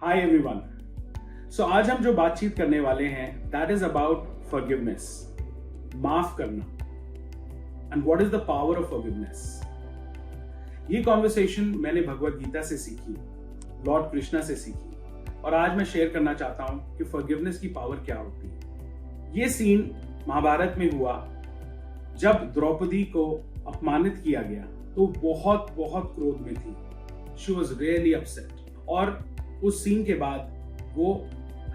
Hi everyone. सो आज हम जो बातचीत करने वाले हैं दैट इज अबाउट फॉरगिवनेस, माफ करना, and what is the power of forgiveness. ये कॉन्वर्सेशन मैंने भगवत गीता से सीखी, लॉर्ड कृष्णा से सीखी, और आज मैं शेयर करना चाहता हूं कि फॉरगिवनेस की पावर क्या होती है। ये सीन महाभारत में हुआ जब द्रौपदी को अपमानित किया गया तो बहुत बहुत क्रोध में थी। शी वॉज रियली अपसेट, और उस सीन के बाद वो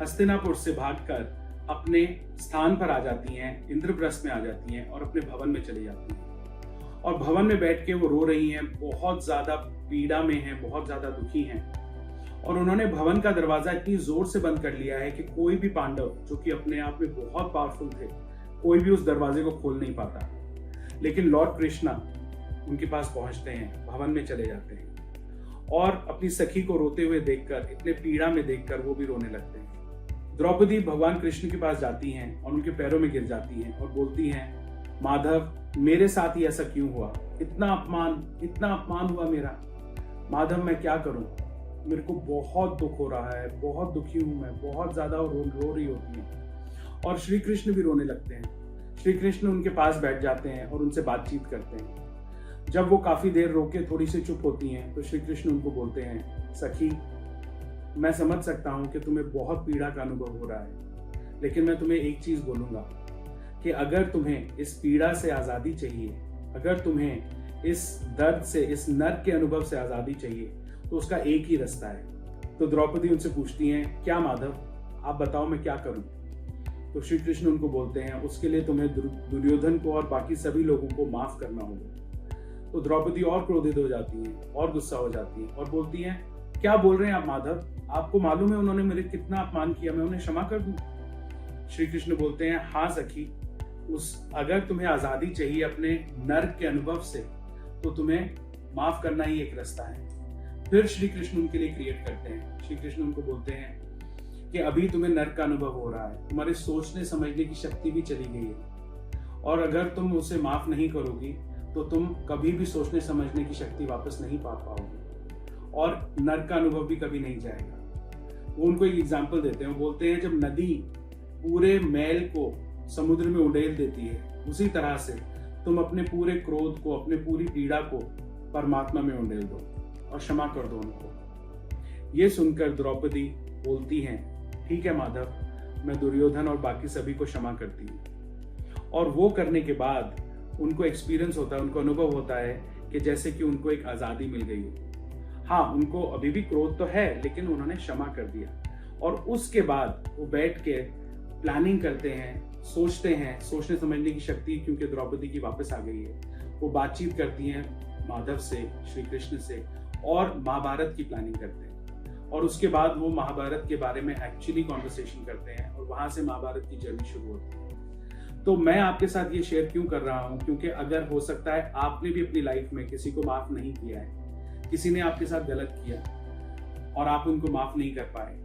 हस्तिनापुर से भागकर अपने स्थान पर आ जाती हैं, इंद्रप्रस्थ में आ जाती हैं और अपने भवन में चली जाती हैं। और भवन में बैठ के वो रो रही हैं, बहुत ज्यादा पीड़ा में हैं, बहुत ज्यादा दुखी हैं। और उन्होंने भवन का दरवाजा इतनी जोर से बंद कर लिया है कि कोई भी पांडव, जो कि अपने आप में बहुत पावरफुल थे, कोई भी उस दरवाजे को खोल नहीं पाता। लेकिन लॉर्ड कृष्णा उनके पास पहुंचते हैं, भवन में चले जाते हैं और अपनी सखी को रोते हुए देखकर, इतने पीड़ा में देखकर वो भी रोने लगते हैं। द्रौपदी भगवान कृष्ण के पास जाती हैं और उनके पैरों में गिर जाती हैं और बोलती हैं, माधव मेरे साथ ही ऐसा क्यों हुआ? इतना अपमान हुआ मेरा। माधव मैं क्या करूं? मेरे को बहुत दुख हो रहा है, बहुत दुखी हूं मैं, बहुत ज्यादा रो रही होती है। और श्री कृष्ण भी रोने लगते हैं। श्री कृष्ण उनके पास बैठ जाते हैं और उनसे बातचीत करते हैं। जब वो काफी देर रोके थोड़ी सी चुप होती हैं तो श्री कृष्ण उनको बोलते हैं, सखी मैं समझ सकता हूं कि तुम्हें बहुत पीड़ा का अनुभव हो रहा है, लेकिन मैं तुम्हें एक चीज बोलूंगा कि अगर तुम्हें इस पीड़ा से आजादी चाहिए, अगर तुम्हें इस दर्द से, इस नर्क के अनुभव से आजादी चाहिए, तो उसका एक ही रास्ता है। तो द्रौपदी उनसे पूछती हैं, क्या माधव, आप बताओ मैं क्या करूं? तो श्री कृष्ण उनको बोलते हैं, उसके लिए तुम्हें दुर्योधन को और बाकी सभी लोगों को माफ करना होगा। तो द्रौपदी और क्रोधित हो जाती हैं और गुस्सा हो जाती हैं और बोलती हैं, क्या बोल रहे हैं आप माधव? आपको मालूम है उन्होंने मेरे कितना अपमान किया, मैं उन्हें क्षमा कर दूं? श्री कृष्ण बोलते हैं, हाँ सखी, अगर तुम्हें आजादी चाहिए अपने नर्क के अनुभव से, तो तुम्हें माफ करना ही एक रास्ता है। फिर श्री कृष्ण उनके लिए क्रिएट करते हैं। श्री कृष्ण उनको बोलते हैं कि अभी तुम्हें नर्क का अनुभव हो रहा है, तुम्हारे सोचने समझने की शक्ति भी चली गई है, और अगर तुम उसे माफ नहीं करोगी तो तुम कभी भी सोचने समझने की शक्ति वापस नहीं पा पाओगे और नर्क का अनुभव भी कभी नहीं जाएगा। वो उनको एक एग्जाम्पल देते हैं। वो बोलते हैं, जब नदी पूरे मैल को समुद्र में उड़ेल देती है, उसी तरह से तुम अपने पूरे क्रोध को, अपने पूरी पीड़ा को परमात्मा में उड़ेल दो और क्षमा कर दो उनको। ये सुनकर द्रौपदी बोलती हैं, ठीक है माधव, मैं दुर्योधन और बाकी सभी को क्षमा करती हूँ। और वो करने के बाद उनको एक्सपीरियंस होता है, उनको अनुभव होता है कि जैसे कि उनको एक आजादी मिल गई हो। हाँ, उनको अभी भी क्रोध तो है, लेकिन उन्होंने क्षमा कर दिया। और उसके बाद वो बैठ के प्लानिंग करते हैं, सोचते हैं, सोचने समझने की शक्ति क्योंकि द्रौपदी की वापस आ गई है। वो बातचीत करती हैं माधव से, श्री कृष्ण से, और महाभारत की प्लानिंग करते हैं। और उसके बाद वो महाभारत के बारे में एक्चुअली कॉन्वर्सेशन करते हैं और वहां से महाभारत की जर्नी शुरू होती है। तो मैं आपके साथ ये शेयर क्यों कर रहा हूं? क्योंकि अगर हो सकता है आपने भी अपनी लाइफ में किसी को माफ नहीं किया है, किसी ने आपके साथ गलत किया और आप उनको माफ नहीं कर पाए।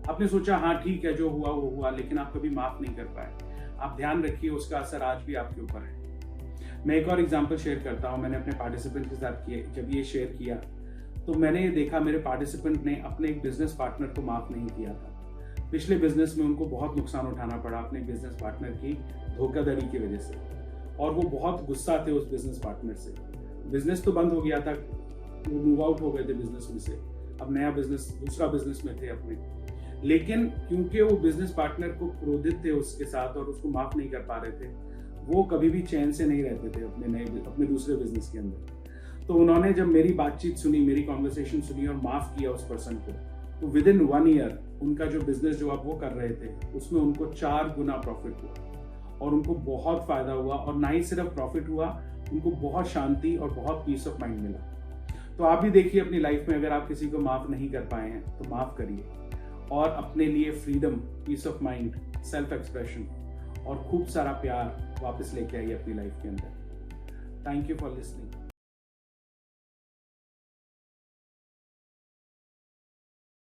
आपने सोचा हाँ ठीक है, जो हुआ वो हुआ, लेकिन आप कभी माफ नहीं कर पाए। आप ध्यान रखिए, उसका असर आज भी आपके ऊपर है। मैं एक और एग्जाम्पल शेयर करता हूँ। मैंने अपने पार्टिसिपेंट के साथ जब ये शेयर किया तो मैंने ये देखा, मेरे पार्टिसिपेंट ने अपने एक बिजनेस पार्टनर को माफ नहीं किया था। पिछले बिजनेस में उनको बहुत नुकसान उठाना पड़ा अपने बिजनेस पार्टनर की धोखाधड़ी की वजह से, और वो बहुत गुस्सा थे उस बिजनेस पार्टनर से। बिजनेस तो बंद हो गया था, वो मूव आउट हो गए थे बिजनेस में से, अब नया बिजनेस, दूसरा बिजनेस में थे अपने। लेकिन क्योंकि वो बिजनेस पार्टनर को क्रोधित थे उसके साथ और उसको माफ नहीं कर पा रहे थे, वो कभी भी चैन से नहीं रहते थे अपने दूसरे बिजनेस के अंदर। तो उन्होंने जब मेरी बातचीत सुनी, मेरी कॉन्वर्सेशन सुनी और माफ किया उस पर्सन को, तो विद इन 1 ईयर उनका जो बिजनेस जो अब वो कर रहे थे उसमें उनको 4 गुना प्रॉफिट हुआ और उनको बहुत फायदा हुआ। और ना ही सिर्फ प्रॉफिट हुआ, उनको बहुत शांति और बहुत पीस ऑफ माइंड मिला। तो आप भी देखिए अपनी लाइफ में, अगर आप किसी को माफ नहीं कर पाए हैं तो माफ करिए और अपने लिए freedom, peace of mind, self expression और खूब सारा प्यार वापस लेके आइए अपनी लाइफ के अंदर। Thank you for listening.